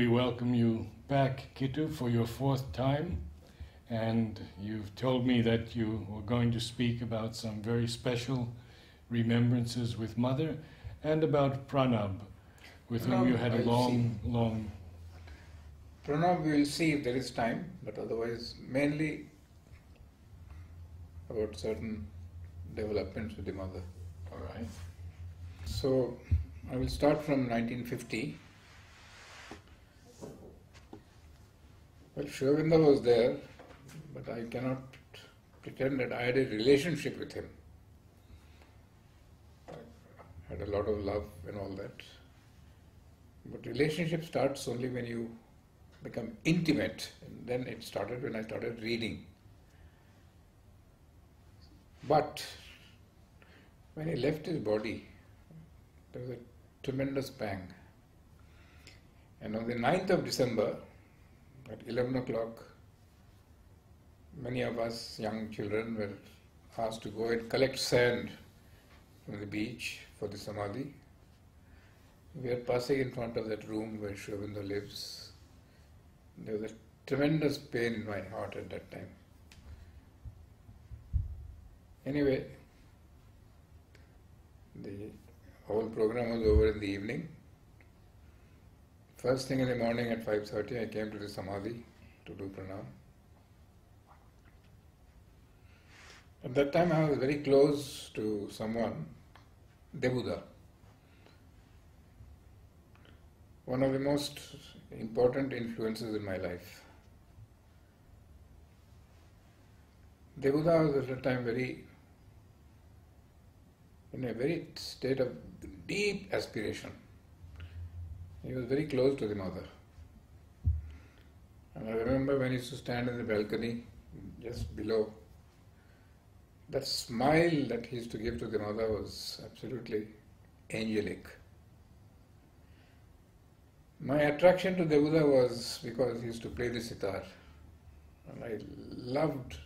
We welcome you back, Kittu, for your fourth time, and you've told me that you were going to speak about some very special remembrances with Mother and about Pranab, with whom you had a long... Pranab we will see if there is time, but otherwise mainly about certain developments with the Mother. All right. So I will start from 1950. Well, Shrivinda was there, but I cannot pretend that I had a relationship with him. I had a lot of love and all that. But relationship starts only when you become intimate, and then it started when I started reading. But when he left his body, there was a tremendous pang. And on the 9th of December, at 11 o'clock, many of us young children were asked to go and collect sand from the beach for the Samadhi. We are passing in front of that room where Shrivinda lives. There was a tremendous pain in my heart at that time. Anyway, the whole program was over in the evening. First thing in the morning at 5:30 I came to the Samadhi to do pranam. At that time I was very close to someone, Debuda, one of the most important influences in my life. Debuda was at that time in a very state of deep aspiration. He was very close to the Mother. And I remember when he used to stand in the balcony just below, that smile that he used to give to the Mother was absolutely angelic. My attraction to Debuda was because he used to play the sitar. And I loved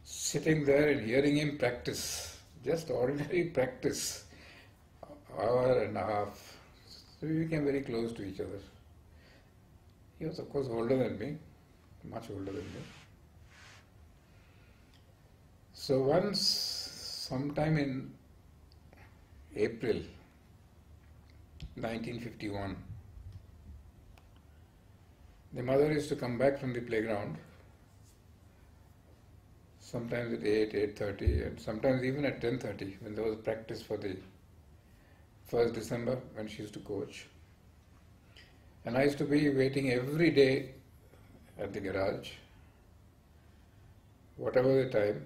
sitting there and hearing him practice, just ordinary practice, hour and a half. So we became very close to each other. He was of course older than me, much older than me. So once, sometime in April 1951, the Mother used to come back from the playground, sometimes at 8, 8:30 and sometimes even at 10:30 when there was practice for the 1st December when she used to coach. And I used to be waiting every day at the garage, whatever the time.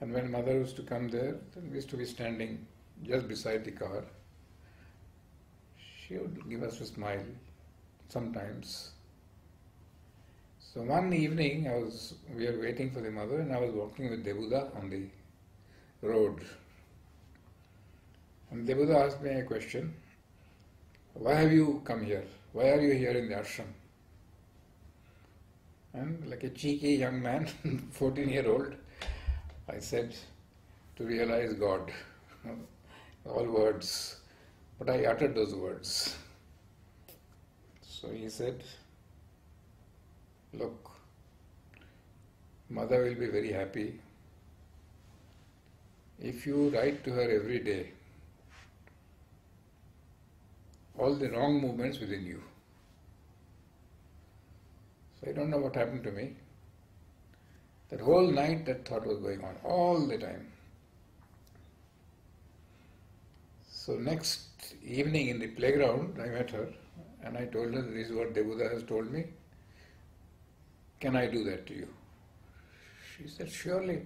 And when Mother used to come there, then we used to be standing just beside the car. She would give us a smile sometimes. So one evening we were waiting for the Mother and I was walking with Debuda on the road. And Debuda asked me a question, why have you come here? Why are you here in the ashram? And like a cheeky young man, 14-year-old, I said, to realize God. All words. But I uttered those words. So he said, look, Mother will be very happy if you write to her every day all the wrong movements within you. So I don't know what happened to me. That whole night that thought was going on, all the time. So next evening in the playground I met her and I told her, this is what Debuda has told me. Can I do that to you? She said, surely.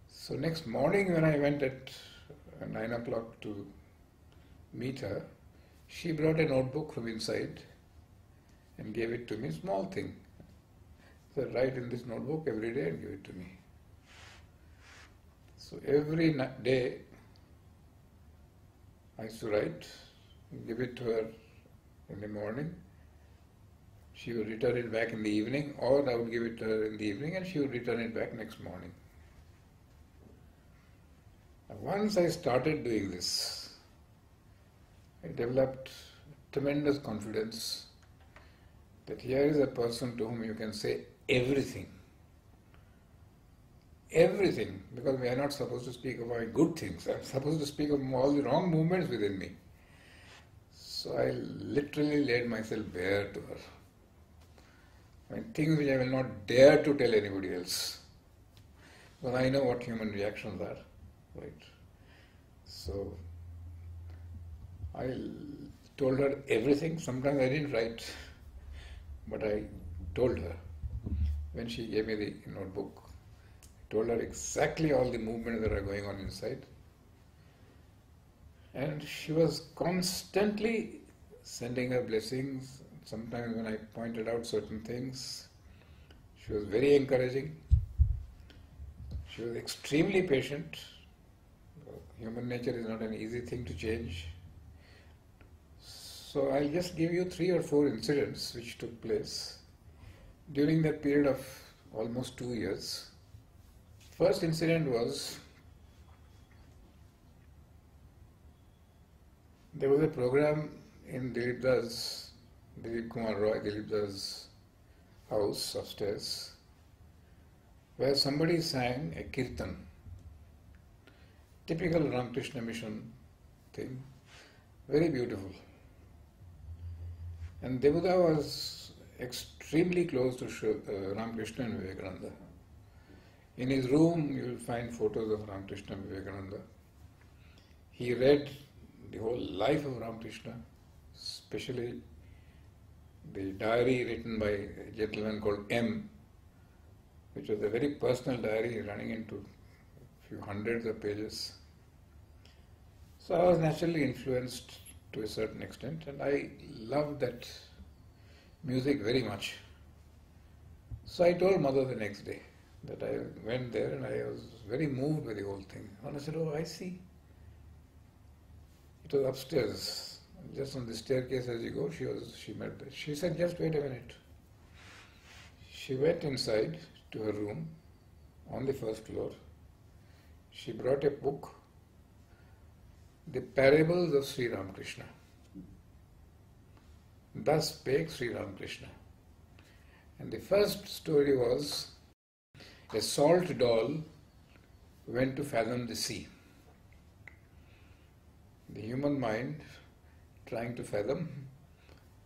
So next morning when I went at 9 o'clock to meet her, she brought a notebook from inside and gave it to me, small thing. So write in this notebook every day and give it to me. So every day I used to write, give it to her in the morning. She would return it back in the evening, or I would give it to her in the evening and she would return it back next morning. Once I started doing this, I developed tremendous confidence that here is a person to whom you can say everything. Everything, because we are not supposed to speak of my good things. I'm supposed to speak of all the wrong movements within me. So I literally laid myself bare to her. I mean, things which I will not dare to tell anybody else. Because I know what human reactions are, right? So I told her everything. Sometimes I didn't write, but I told her. When she gave me the notebook, I told her exactly all the movements that are going on inside. And she was constantly sending her blessings. Sometimes when I pointed out certain things, she was very encouraging. She was extremely patient. Human nature is not an easy thing to change. So I'll just give you 3 or 4 incidents which took place during that period of almost 2 years. First incident was, there was a program in Dilip Kumar Roy, Dilip's house upstairs, where somebody sang a kirtan, typical Ramakrishna mission thing, very beautiful. And Devuda was extremely close to Ramakrishna and Vivekananda. In his room you will find photos of Ramakrishna and Vivekananda. He read the whole life of Ramakrishna, especially the diary written by a gentleman called M, which was a very personal diary running into a few hundreds of pages. So I was naturally influenced to a certain extent, and I loved that music very much. So I told mother the next day that I went there and I was very moved by the whole thing. And I said, oh, I see. It was upstairs, just on the staircase as you go, she met that. She said, just wait a minute. She went inside to her room on the first floor. She brought a book, The Parables of Sri Ramakrishna. Thus spake Sri Ramakrishna. And the first story was, a salt doll went to fathom the sea. The human mind trying to fathom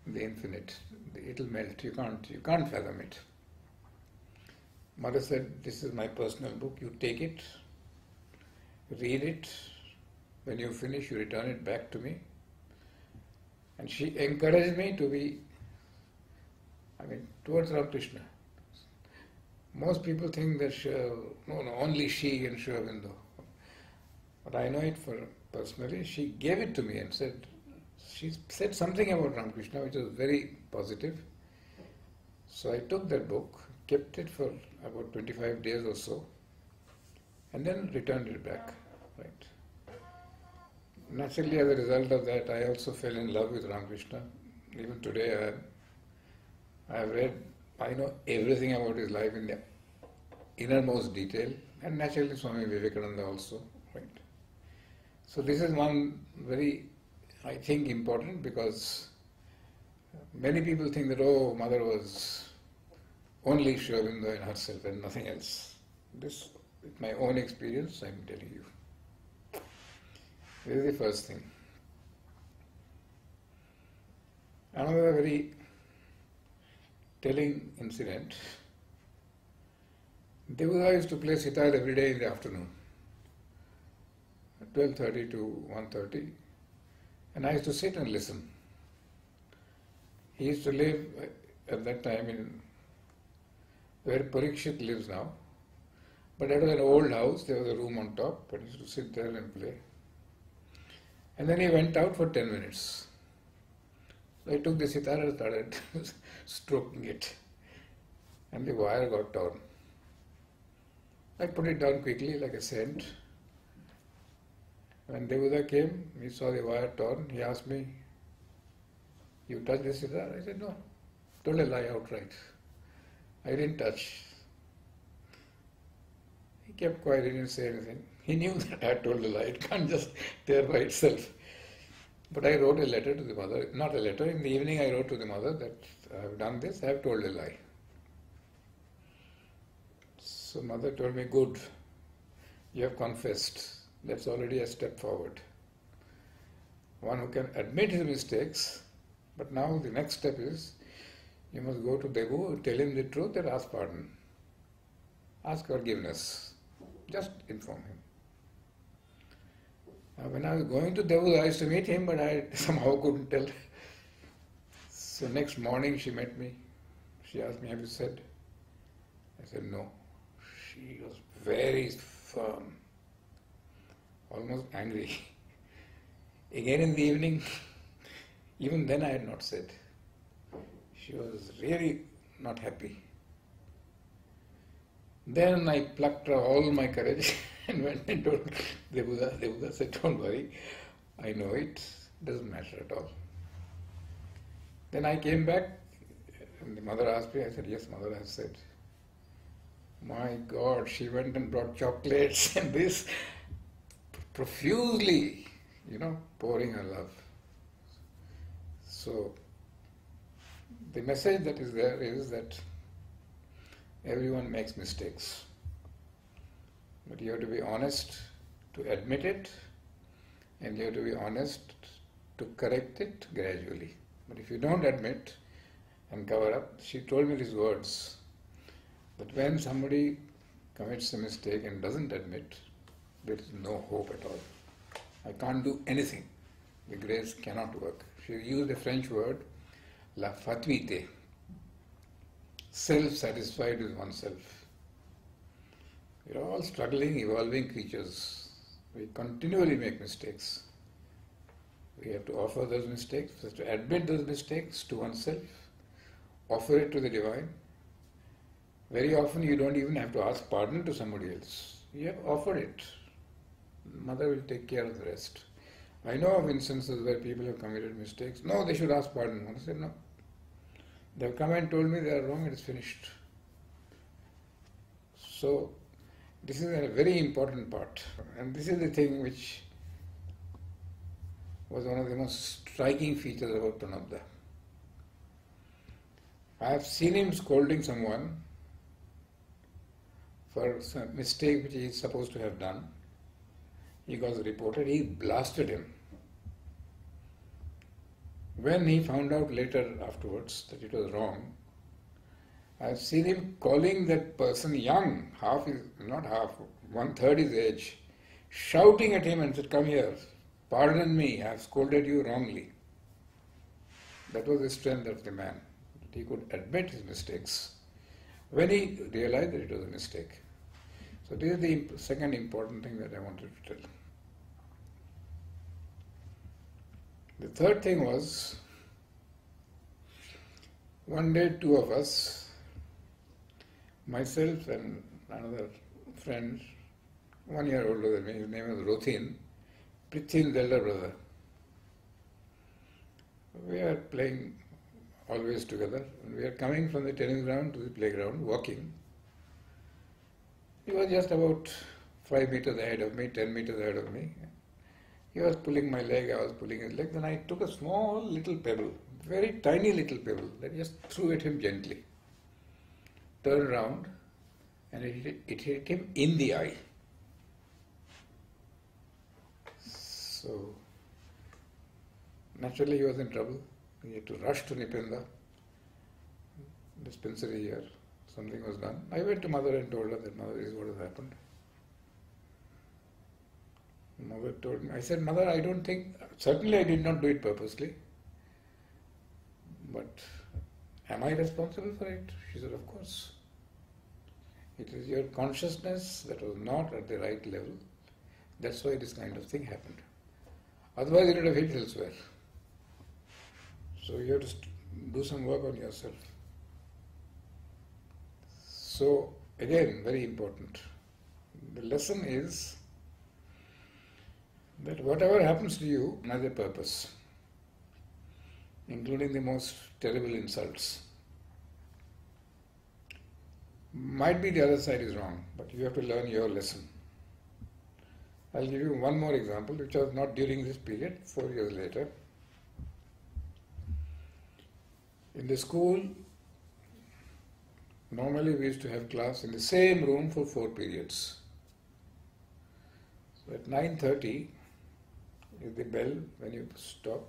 the infinite. It will melt. You can't fathom it. Mother said, this is my personal book. You take it, read it. When you finish, you return it back to me. And she encouraged me to be, towards Ramakrishna. Most people think that only she and Sri Aurobindo. But I know it personally. She gave it to me and she said something about Ramakrishna which was very positive. So I took that book, kept it for about 25 days or so, and then returned it back. Right. Naturally, as a result of that, I also fell in love with Ramakrishna. Even today, I know everything about his life in the innermost detail, and naturally Swami Vivekananda also. Right. So this is one very, I think, important, because many people think that, oh, mother was only Sri Aurobindo and herself and nothing else. This, with my own experience, I am telling you. This is the first thing. Another very telling incident. Devuda used to play sitar every day in the afternoon, 12:30 to 1:30, and I used to sit and listen. He used to live at that time in where Parikshit lives now, but it was an old house. There was a room on top, but he used to sit there and play. And then he went out for 10 minutes. So I took the sitar and started stroking it, and the wire got torn. I put it down quickly like a scent. When Devuda came, he saw the wire torn. He asked me, you touched the sitar? I said, no. Told a lie outright. I didn't touch. He kept quiet, he didn't say anything. He knew that I had told a lie. It can't just tear by itself. But I wrote a letter to the mother, not a letter, in the evening I wrote to the mother that I have done this, I have told a lie. So mother told me, good, you have confessed, that's already a step forward. One who can admit his mistakes, but now the next step is, you must go to Devu, tell him the truth and ask pardon. Ask forgiveness. Just inform him. When I was going to Devu, I used to meet him, but I somehow couldn't tell. So next morning she met me. She asked me, have you said? I said, no. She was very firm, almost angry. Again in the evening, even then I had not said. She was really not happy. Then I plucked all my courage and went and told the Buddha. The Buddha said, don't worry, I know it, doesn't matter at all. Then I came back and the mother asked me, I said, yes, mother, I have said. My God, she went and brought chocolates and this, profusely, pouring her love. So, the message that is there is that everyone makes mistakes. But you have to be honest to admit it, and you have to be honest to correct it gradually. But if you don't admit and cover up, she told me these words, that when somebody commits a mistake and doesn't admit, there is no hope at all. I can't do anything. The grace cannot work. She used a French word, la fatuité, self-satisfied with oneself. We are all struggling, evolving creatures. We continually make mistakes. We have to offer those mistakes, we have to admit those mistakes to oneself, offer it to the divine. Very often you don't even have to ask pardon to somebody else. You have offered it. Mother will take care of the rest. I know of instances where people have committed mistakes. No, they should ask pardon. Mother said, no. They have come and told me they are wrong, it is finished. So, this is a very important part. And this is the thing which was one of the most striking features about Pranabdha. I have seen him scolding someone for some mistake which he is supposed to have done. He got reported, he blasted him. When he found out later afterwards that it was wrong, I have seen him calling that person young, not half, 1/3 his age, shouting at him and said, come here, pardon me, I have scolded you wrongly. That was the strength of the man. He could admit his mistakes when he realized that it was a mistake. So this is the second important thing that I wanted to tell. The third thing was, one day two of us, myself and another friend, 1 year older than me, his name was Rothin, Prithin's elder brother. We are playing always together, and we are coming from the tennis ground to the playground, walking. He was just about 5 meters ahead of me, 10 meters ahead of me. He was pulling my leg, I was pulling his leg, then I took a small little pebble, very tiny little pebble, that just threw at him gently. Turned around, and it hit him in the eye. So, naturally he was in trouble. He had to rush to Nipenda, dispensary here. Something was done. I went to mother and told her that, mother, this is what has happened. Mother told me, I said, mother, I don't think, certainly I did not do it purposely, but am I responsible for it? She said, of course. It is your consciousness that was not at the right level. That's why this kind of thing happened. Otherwise it would have hit elsewhere. So you have to do some work on yourself. So again, very important. The lesson is that whatever happens to you has a purpose, including the most terrible insults. Might be the other side is wrong, but you have to learn your lesson. I'll give you one more example, which was not during this period, 4 years later. In the school, normally we used to have class in the same room for 4 periods. So at 9:30 is the bell when you stop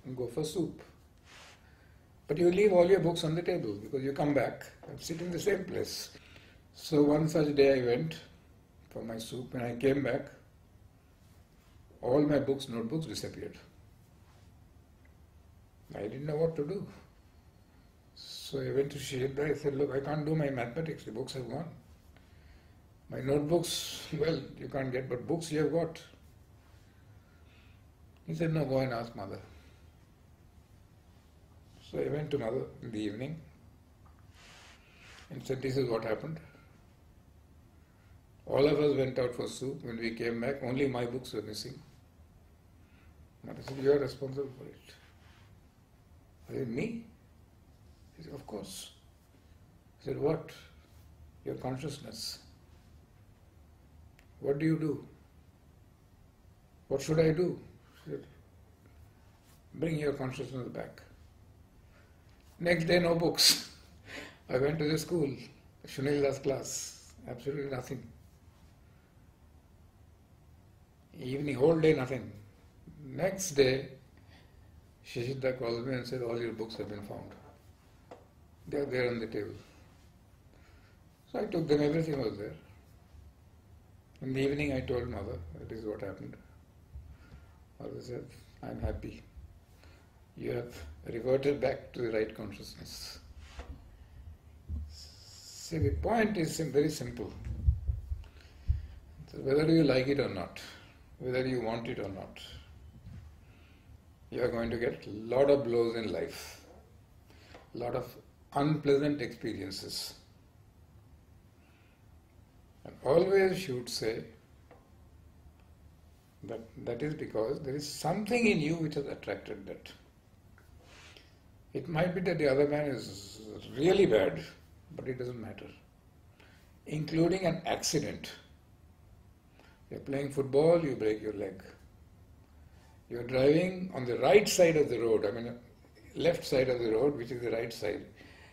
and go for soup. But you leave all your books on the table because you come back and sit in the same place. So one such day I went for my soup. When I came back, all my books, notebooks disappeared. I didn't know what to do. So I went to Shihida. I said, look, I can't do my mathematics. The books have gone. My notebooks, well, you can't get, but books you have got. He said, no, go and ask mother. So I went to mother in the evening and said, this is what happened. All of us went out for soup. When we came back, only my books were missing. Mother said, you are responsible for it. I said, me? He said, of course. I said, what? Your consciousness. What do you do? What should I do? He said, bring your consciousness back. Next day, no books. I went to the school, Shunila's class, absolutely nothing. Evening, whole day, nothing. Next day, Shishida called me and said, all your books have been found. They are there on the table. So I took them, everything was there. In the evening, I told mother, that is what happened. Mother said, I'm happy. You have reverted back to the right consciousness. See, the point is very simple. So whether you like it or not, whether you want it or not, you are going to get a lot of blows in life, a lot of unpleasant experiences. And always should say that is because there is something in you which has attracted that. It might be that the other man is really bad, but it doesn't matter. Including an accident. You're playing football, you break your leg. You're driving on the right side of the road, left side of the road, which is the right side.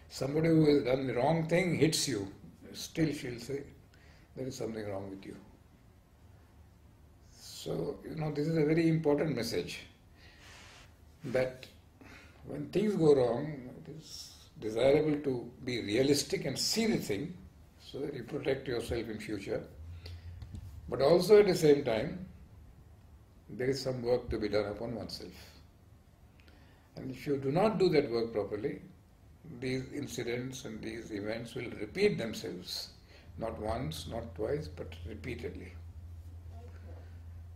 Somebody who has done the wrong thing hits you. Still she'll say, there is something wrong with you. So, this is a very important message. That when things go wrong, it is desirable to be realistic and see the thing so that you protect yourself in future. But also at the same time, there is some work to be done upon oneself. And if you do not do that work properly, these incidents and these events will repeat themselves. Not once, not twice, but repeatedly.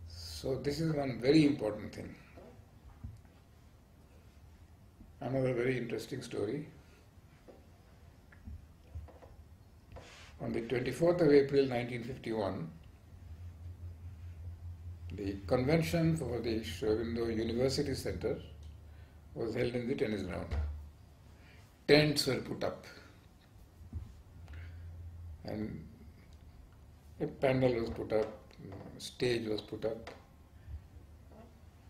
So this is one very important thing. Another very interesting story. On the 24th of April 1951, the convention for the Shrivindo University Center was held in the tennis ground. Tents were put up and a panel was put up, stage was put up.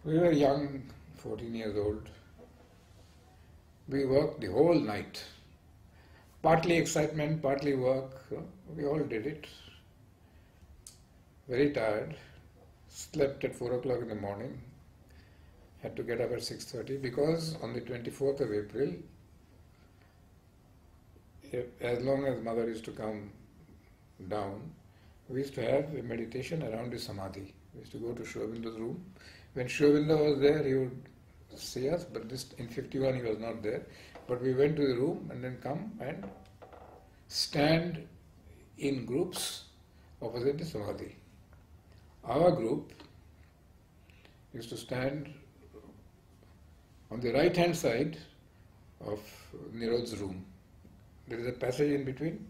We were young, 14 years old. We worked the whole night. Partly excitement, partly work. We all did it. Very tired. Slept at 4 o'clock in the morning. Had to get up at 6:30 because on the 24th of April, as long as mother used to come down, we used to have a meditation around the Samadhi. We used to go to Shrivindo's room. When Shrivindo was there, he would see us, but in 51 he was not there. But we went to the room and then come and stand in groups opposite the Samadhi. Our group used to stand on the right hand side of Nirod's room. There is a passage in between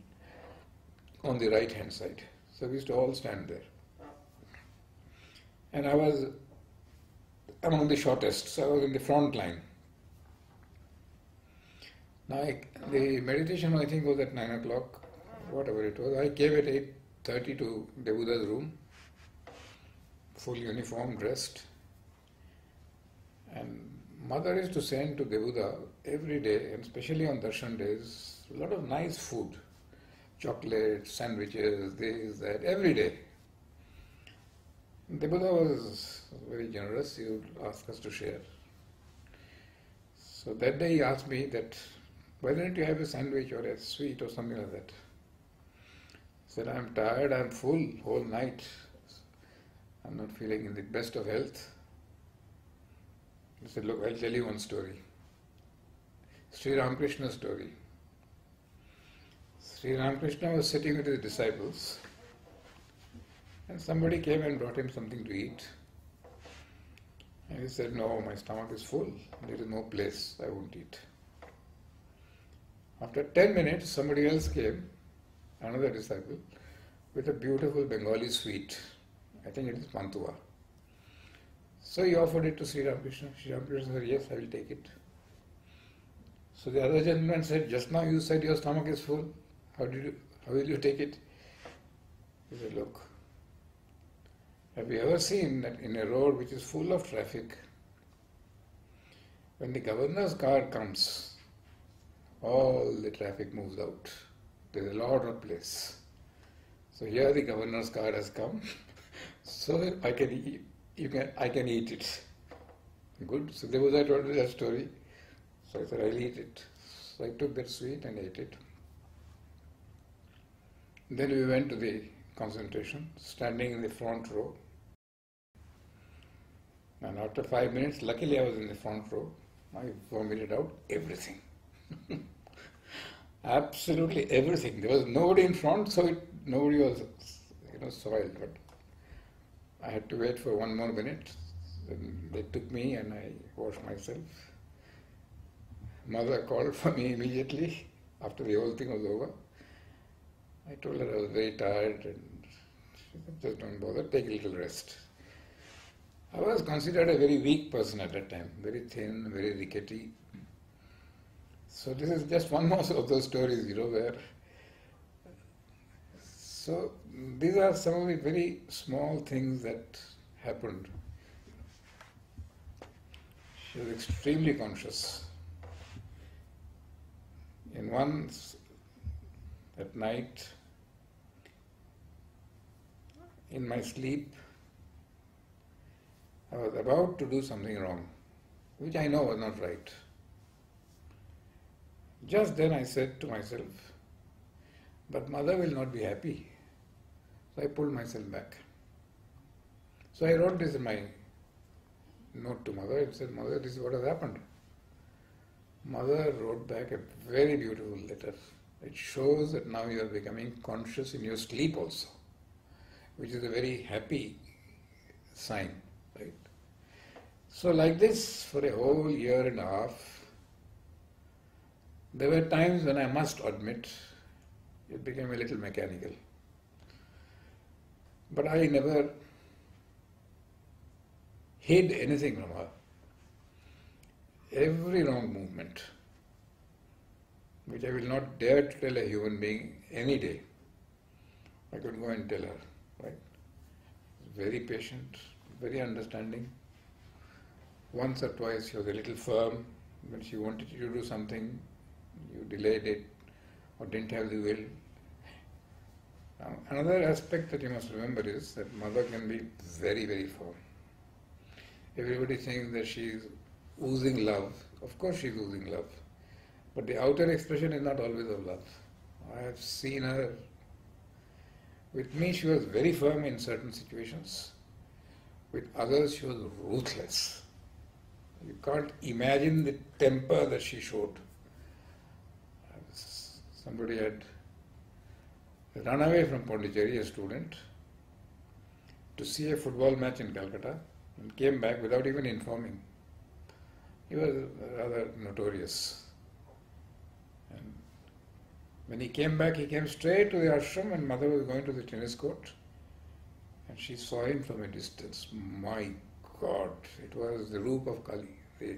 on the right hand side. So we used to all stand there. And I was among the shortest, so I was in the front line. Now the meditation I think was at 9 o'clock, whatever it was. I came at 8:30 to Debuda's room. full uniform, dressed. And mother used to send to Devuda every day, and especially on darshan days, a lot of nice food. Chocolates, sandwiches, this, that, every day. Devuda was very generous. He would ask us to share. So that day he asked me that, why don't you have a sandwich or a sweet or something like that? I said, I'm tired, I'm full, whole night. I'm not feeling in the best of health. He said, look, I'll tell you one story. Sri Ramakrishna's story. Sri Ramakrishna was sitting with his disciples, and somebody came and brought him something to eat. And he said, no, my stomach is full. There is no place, I won't eat. After 10 minutes, somebody else came, another disciple, with a beautiful Bengali sweet. I think it is Pantua. So he offered it to Sri Ramakrishna. Sri Ramakrishna said, yes, I will take it. So the other gentleman said, just now you said your stomach is full. How will you take it? He said, look, have you ever seen that in a road which is full of traffic, when the governor's car comes, all the traffic moves out. There is a lot of place. So here the governor's car has come, so I can eat it. Good. So there was, I told you that story. So I said, I'll eat it. So I took that sweet and ate it. Then we went to the concentration, standing in the front row. And after 5 minutes, luckily I was in the front row, I vomited out everything. Absolutely everything. There was nobody in front, so nobody was, soiled. But I had to wait for 1 more minute. Then they took me and I washed myself. Mother called for me immediately after the whole thing was over. I told her I was very tired and she said, just don't bother, take a little rest. I was considered a very weak person at that time, very thin, very rickety. So this is just one more of those stories, where... So these are some of the very small things that happened. She was extremely conscious. And once at night, in my sleep, I was about to do something wrong, which I know was not right. Just then I said to myself, but mother will not be happy. So I pulled myself back. So I wrote this in my note to mother and said, Mother, this is what has happened. Mother wrote back a very beautiful letter. It shows that now you are becoming conscious in your sleep also, which is a very happy sign, right? So like this, for a whole year and a half, there were times when I must admit, it became a little mechanical. But I never hid anything from her. Every wrong movement, which I will not dare to tell a human being any day, I could go and tell her, right? Very patient, very understanding. Once or twice she was a little firm. When she wanted you to do something, you delayed it or didn't have the will. Another aspect that you must remember is that mother can be very, very firm. Everybody thinks that she is oozing love. Of course she is oozing love. But the outer expression is not always of love. I have seen her. With me she was very firm in certain situations. With others she was ruthless. You can't imagine the temper that she showed. Somebody had run away from Pondicherry, a student, to see a football match in Calcutta and came back without even informing. He was rather notorious. And when he came back, he came straight to the ashram and mother was going to the tennis court and she saw him from a distance. My God, it was the roop of Kali, the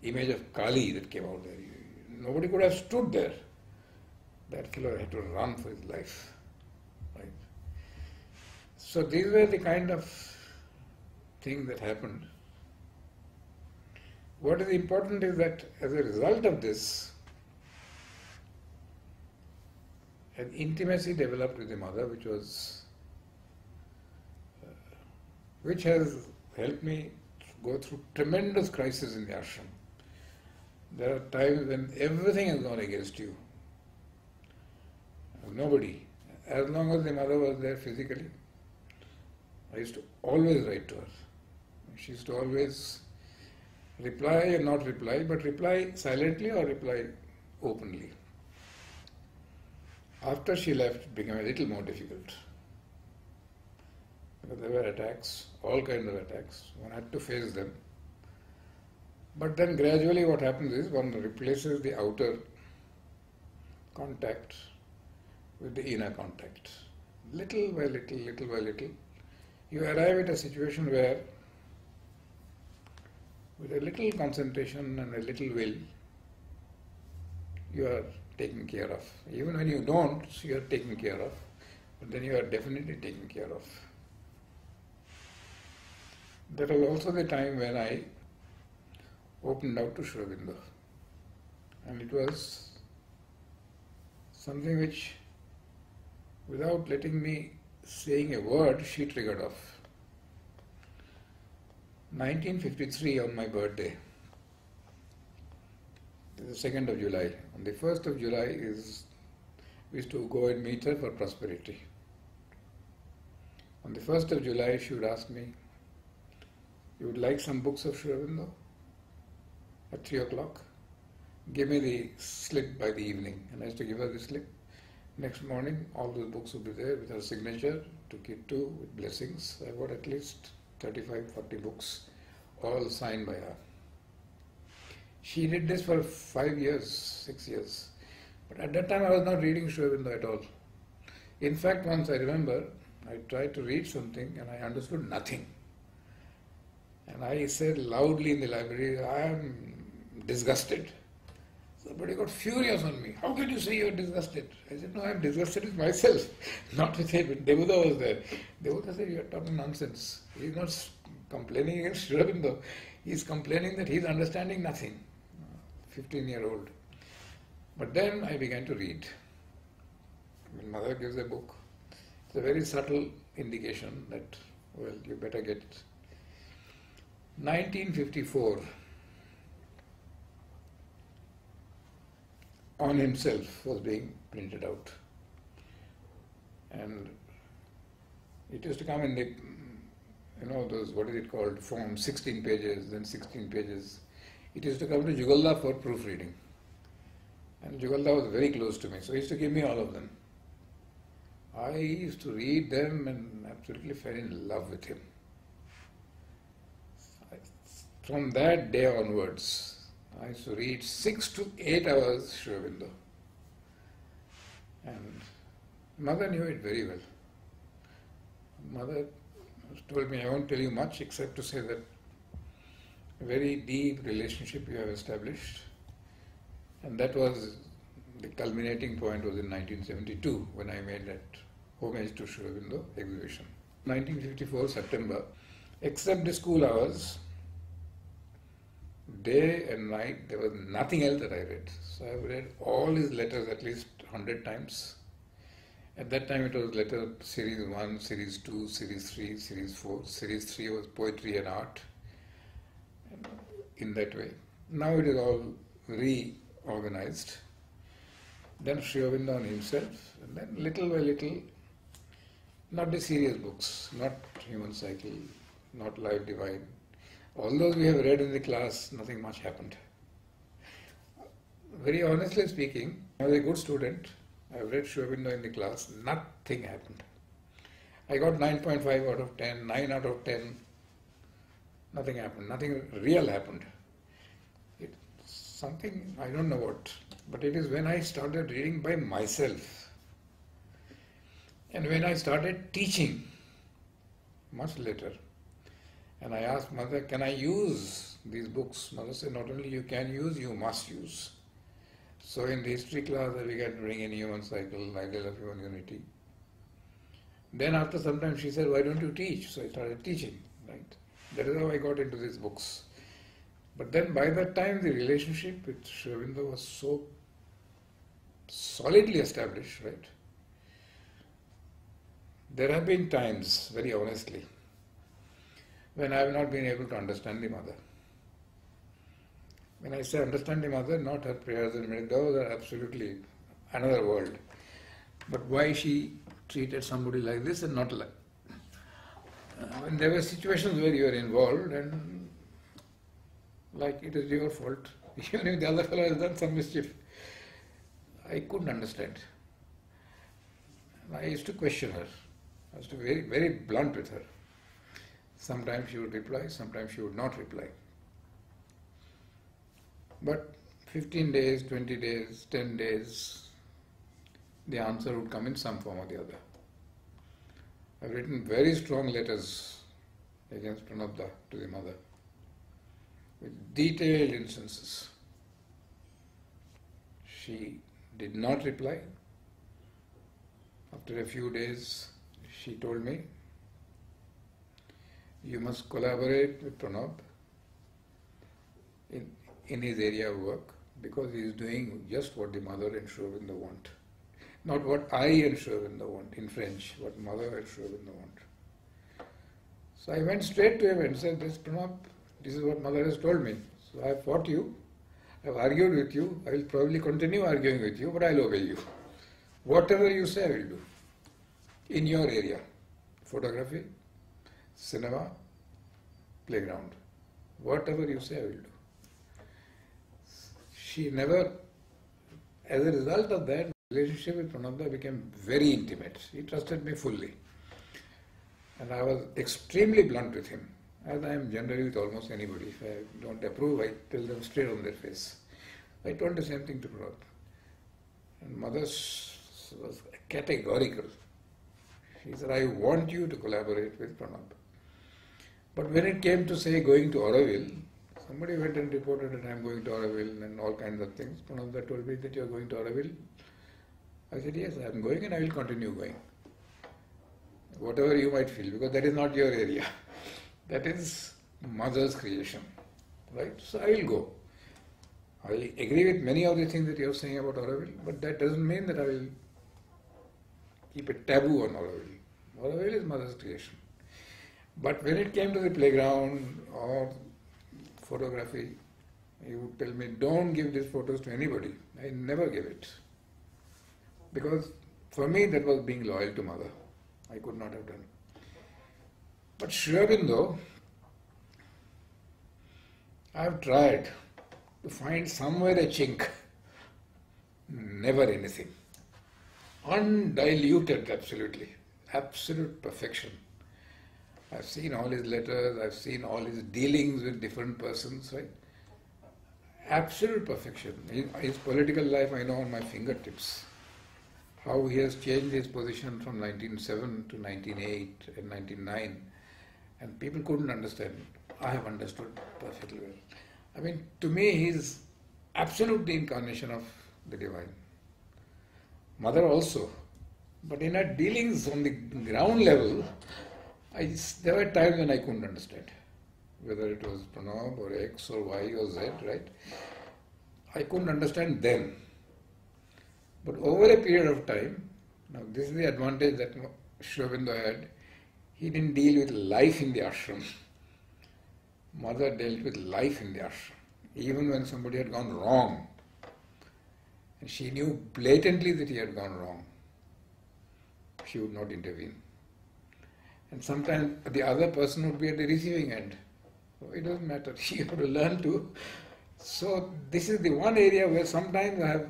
image of Kali that came out there. Nobody could have stood there. That fellow had to run for his life. Right? So these were the kind of thing that happened. What is important is that as a result of this, an intimacy developed with the mother, which has helped me go through tremendous crises in the ashram. There are times when everything has gone against you. Nobody. As long as the mother was there physically, I used to always write to her. She used to always reply or not reply, but reply silently or reply openly. After she left, it became a little more difficult. Because there were attacks, all kinds of attacks. One had to face them. But then gradually what happens is one replaces the outer contact with the inner contact. Little by little, little by little, you arrive at a situation where with a little concentration and a little will, you are taken care of. Even when you don't, you are taken care of, but then you are definitely taken care of. That was also the time when I opened out to Sri Aurobindo. And it was something which, without letting me saying a word, she triggered off. 1953 on my birthday, the 2nd of July. On the 1st of July we used to go and meet her for prosperity. On the 1st of July she would ask me, "You would like some books of Sri Aurobindo?" At 3 o'clock. Give me the slip by the evening. And I used to give her the slip. Next morning, all those books would be there with her signature to Kittu with blessings. I got at least 35, 40 books, all signed by her. She did this for 5 years, 6 years. But at that time, I was not reading Sri Aurobindo at all. In fact, once I remember, I tried to read something and I understood nothing. And I said loudly in the library, "I am disgusted." Somebody got furious on me. "How can you say you are disgusted?" I said, "No, I am disgusted with myself, not with him." Devuda was there. Devuda said, "You are talking nonsense." He is not complaining against Sri Aurobindo. He is complaining that he is understanding nothing. 15-year-old. But then I began to read. When mother gives a book, it's a very subtle indication that, well, you better get it. 1954, On Himself was being printed out. And it used to come in the, those, what is it called, form, 16 pages, then 16 pages. It used to come to Jugalda for proofreading. And Jugalda was very close to me, so he used to give me all of them. I used to read them and absolutely fell in love with him. From that day onwards, I used to read 6 to 8 hours Sri Aurobindo. And mother knew it very well. Mother told me, "I won't tell you much except to say that a very deep relationship you have established." And that was, the culminating point was in 1972 when I made that homage to Sri Aurobindo exhibition. 1954 September, except the school hours, day and night, there was nothing else that I read. So I read all his letters at least 100 times. At that time it was letter series 1, series 2, series 3, series 4. Series 3 was poetry and art, in that way. Now it is all reorganized. Then Sri Aurobindo on himself, and then little by little, not the serious books, not Human Cycle, not Life Divine. All those we have read in the class, nothing much happened. Very honestly speaking, I was a good student. I have read Sri Aurobindo in the class, nothing happened. I got 9.5 out of 10, 9 out of 10, nothing happened, nothing real happened. It's something, I don't know what, but it is when I started reading by myself and when I started teaching, much later. And I asked mother, "Can I use these books?" Mother said, "Not only you can use, you must use." So in the history class, I began to bring in Human Cycle, Ideal of Human Unity. Then after some time she said, "Why don't you teach?" So I started teaching, right? That is how I got into these books. But then by that time the relationship with Sri Aurobindo was so solidly established, right? There have been times, very honestly, when I have not been able to understand the mother. When I say understand the mother, not her prayers and meditation, those are absolutely another world. But why she treated somebody like this and not like... when there were situations where you were involved and like it is your fault, even if the other fellow has done some mischief, I couldn't understand. I used to question her. I was to be very, very blunt with her. Sometimes she would reply, sometimes she would not reply. But 15 days, 20 days, 10 days, the answer would come in some form or the other. I've written very strong letters against Pranabda to the mother, with detailed instances. She did not reply. After a few days, she told me, you must collaborate with Pranab in his area of work, because he is doing just what the mother and Sri Aurobindo want. Not what I and Sri Aurobindo want, in French, what mother and Sri Aurobindo want. So I went straight to him and said, this Pranab, this is what mother has told me. So I have fought you, I have argued with you, I will probably continue arguing with you, but I will obey you. Whatever you say, I will do. In your area, photography, cinema, playground. Whatever you say, I will do. She never, as a result of that, relationship with Pranabda became very intimate. He trusted me fully. And I was extremely blunt with him, as I am generally with almost anybody. If I don't approve, I tell them straight on their face. I told the same thing to Pranab. And mother was categorical. She said, I want you to collaborate with Pranab. But when it came to, say, going to Auroville, somebody went and reported that I am going to Auroville and all kinds of things. Pranabda told me that you are going to Auroville. I said, yes, I am going and I will continue going. Whatever you might feel, because that is not your area. That is mother's creation, right? So I will go. I will agree with many of the things that you are saying about Auroville, but that doesn't mean that I will keep a taboo on Auroville. Auroville is mother's creation. But when it came to the playground or photography, he would tell me, don't give these photos to anybody. I never gave it. Because for me that was being loyal to mother. I could not have done. But Sri Aurobindo, I have tried to find somewhere a chink. Never anything. Undiluted, absolutely. Absolute perfection. I've seen all his letters, I've seen all his dealings with different persons, right? Absolute perfection. His political life I know on my fingertips. How he has changed his position from 1907 to 1908 and 1909, and people couldn't understand. I have understood perfectly well. I mean, to me, he is absolutely the incarnation of the divine. Mother also. But in her dealings on the ground level, there were times when I couldn't understand. Whether it was Pranab or X or Y or Z, right? I couldn't understand then. But over a period of time, now this is the advantage that Sri Aurobindo had, he didn't deal with life in the ashram. Mother dealt with life in the ashram. Even when somebody had gone wrong, and she knew blatantly that he had gone wrong, she would not intervene. And sometimes the other person would be at the receiving end. So it doesn't matter, you have to learn to. So this is the one area where sometimes I have,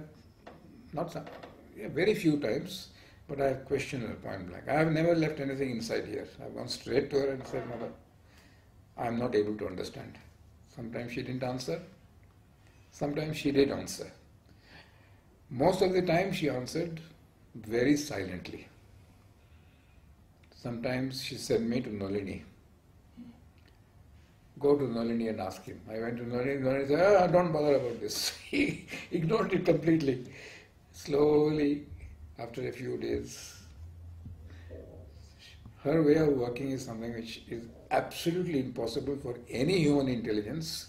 very few times, but I have questioned her point blank. I have never left anything inside here. I have gone straight to her and said, Mother, I am not able to understand. Sometimes she didn't answer, sometimes she did answer. Most of the time she answered very silently. Sometimes she sent me to Nalini. Go to Nalini and ask him. I went to Nalini, Nalini said, don't bother about this. He ignored it completely. Slowly, after a few days, her way of working is something which is absolutely impossible for any human intelligence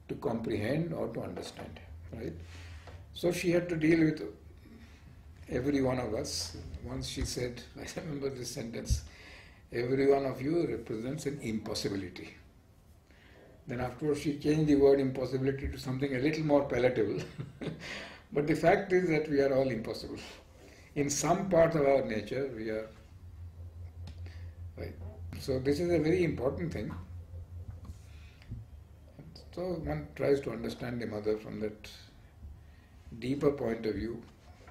to comprehend or to understand, right? So she had to deal with every one of us. Once she said, I remember this sentence, every one of you represents an impossibility. Then afterwards she changed the word impossibility to something a little more palatable. But the fact is that we are all impossible. In some part of our nature we are, right? So this is a very important thing. So one tries to understand the mother from that deeper point of view,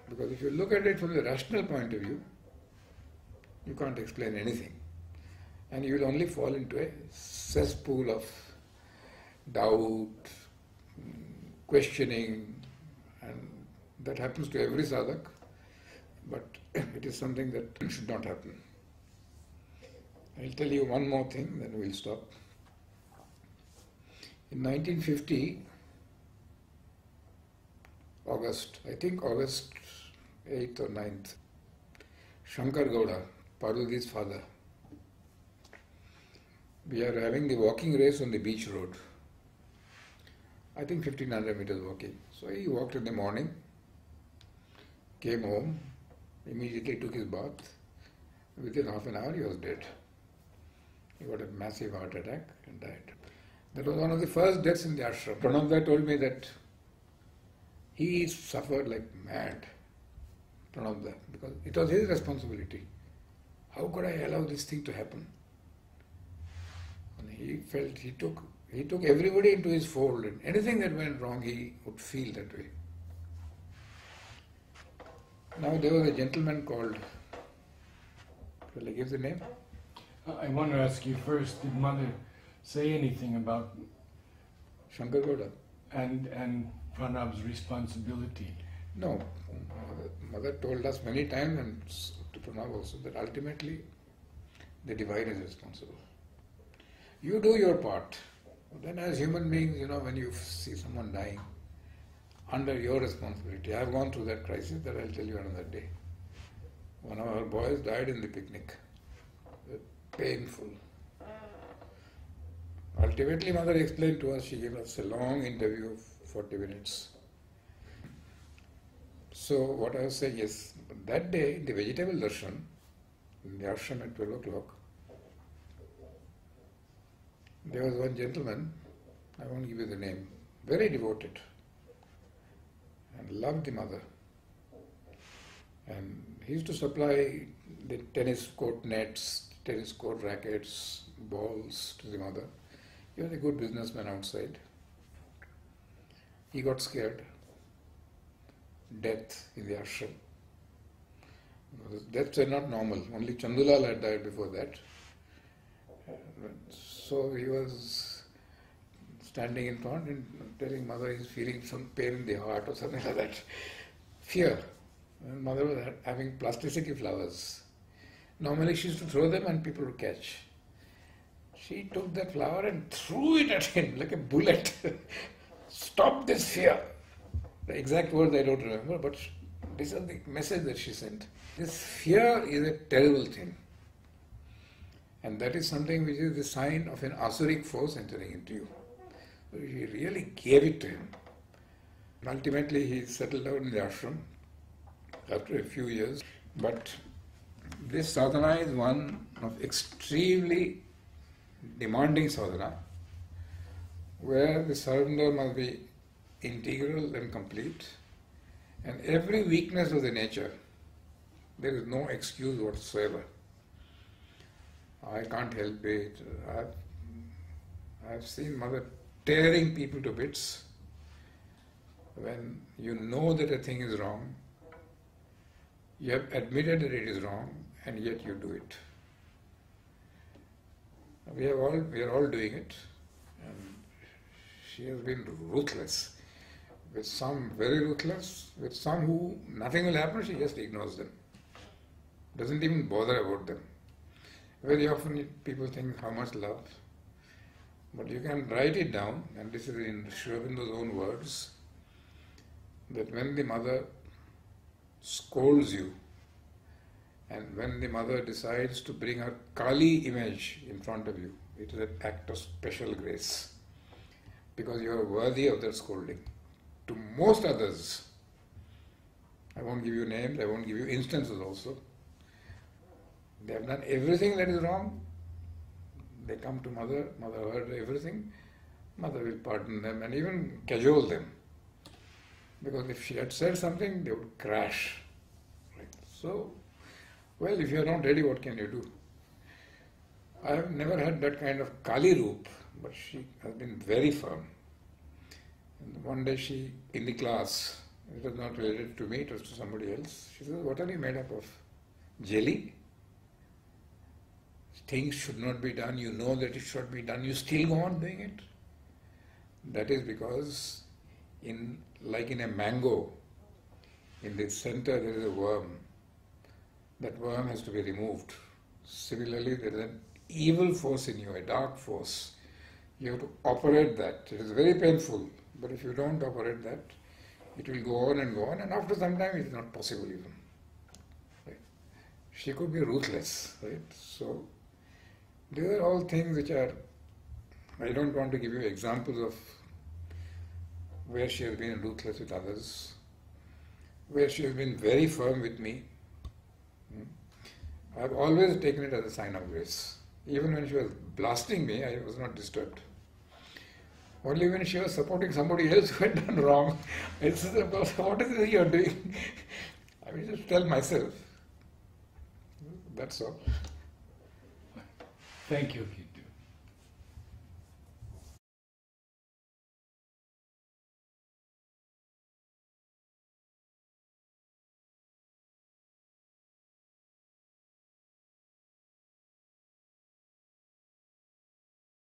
because if you look at it from the rational point of view, you can't explain anything. And you will only fall into a cesspool of doubt, questioning, and that happens to every sadhak, but it is something that should not happen. I'll tell you one more thing, then we'll stop. In 1950, August 8th or 9th, Shankar Gowda, Parvati's father, we are having the walking race on the beach road. I think 1500 meters walking. So he walked in the morning, came home, immediately took his bath. Within half an hour he was dead. He got a massive heart attack and died. That was one of the first deaths in the ashram. Pranabda told me that he suffered like mad, Pranabda, because it was his responsibility. How could I allow this thing to happen? And he felt he took everybody into his fold, and anything that went wrong he would feel that way. Now there was a gentleman called, shall I give the name? I want to ask you first, did Mother say anything about Shankar Gowda? And Pranab's responsibility? No. Mother told us many times, and to Pranab also, that ultimately the divine is responsible. You do your part. Then as human beings, when you see someone dying, under your responsibility. I have gone through that crisis that I'll tell you another day. One of our boys died in the picnic. Painful. Ultimately, Mother explained to us, she gave us a long interview of 40 minutes. So what I was saying is, that day, the vegetable darshan, in the ashram at 12 o'clock, there was one gentleman, I won't give you the name, very devoted, and loved the Mother. And he used to supply the tennis court nets, tennis court rackets, balls to the Mother. He was a good businessman outside. He got scared. Death in the ashram. Deaths are not normal. Only Chandulal had died before that. So he was standing in front and telling Mother he's feeling some pain in the heart or something like that. Fear. And Mother was having plasticity flowers. Normally she used to throw them and people would catch. She took that flower and threw it at him like a bullet. Stop this fear. The exact words I don't remember, but this is the message that she sent. This fear is a terrible thing. And that is something which is the sign of an asuric force entering into you. So she really gave it to him. Ultimately he settled down in the ashram after a few years. But this sadhana is one of extremely demanding sadhana, where the surrender must be integral and complete, and every weakness of the nature, there is no excuse whatsoever. I can't help it. I've seen Mother tearing people to bits when you know that a thing is wrong, you have admitted that it is wrong, and yet you do it. We are all doing it, and she has been ruthless. With some very ruthless, with some who nothing will happen, she just ignores them. Doesn't even bother about them. Very often people think how much love, but you can write it down, and this is in Sri Aurobindo's own words, that when the Mother scolds you, And when the mother decides to bring her Kali image in front of you, it is an act of special grace, because you are worthy of that scolding. To most others, I won't give you names, I won't give you instances also, they have done everything that is wrong, they come to mother, mother heard everything, mother will pardon them and even cajole them. Because if she had said something, they would crash. Right? So, well, if you are not ready, what can you do? I have never had that kind of Kali roop, but she has been very firm. And one day she, in the class, it was not related to me, it was to somebody else, she said, what are you made up of? Jelly? Things should not be done, you know that it should be done, you still go on doing it? That is because, like in a mango, in the center there is a worm. That worm has to be removed. Similarly, there is an evil force in you, a dark force. You have to operate that. It is very painful, but if you don't operate that, it will go on, and after some time it is not possible even. Right? She could be ruthless, right? So, these are all things which are, I don't want to give you examples of where she has been ruthless with others, where she has been very firm with me. I have always taken it as a sign of grace. Even when she was blasting me, I was not disturbed. Only when she was supporting somebody else who had done wrong, I said, what is it you are doing? I will just tell myself. That's all. Thank you.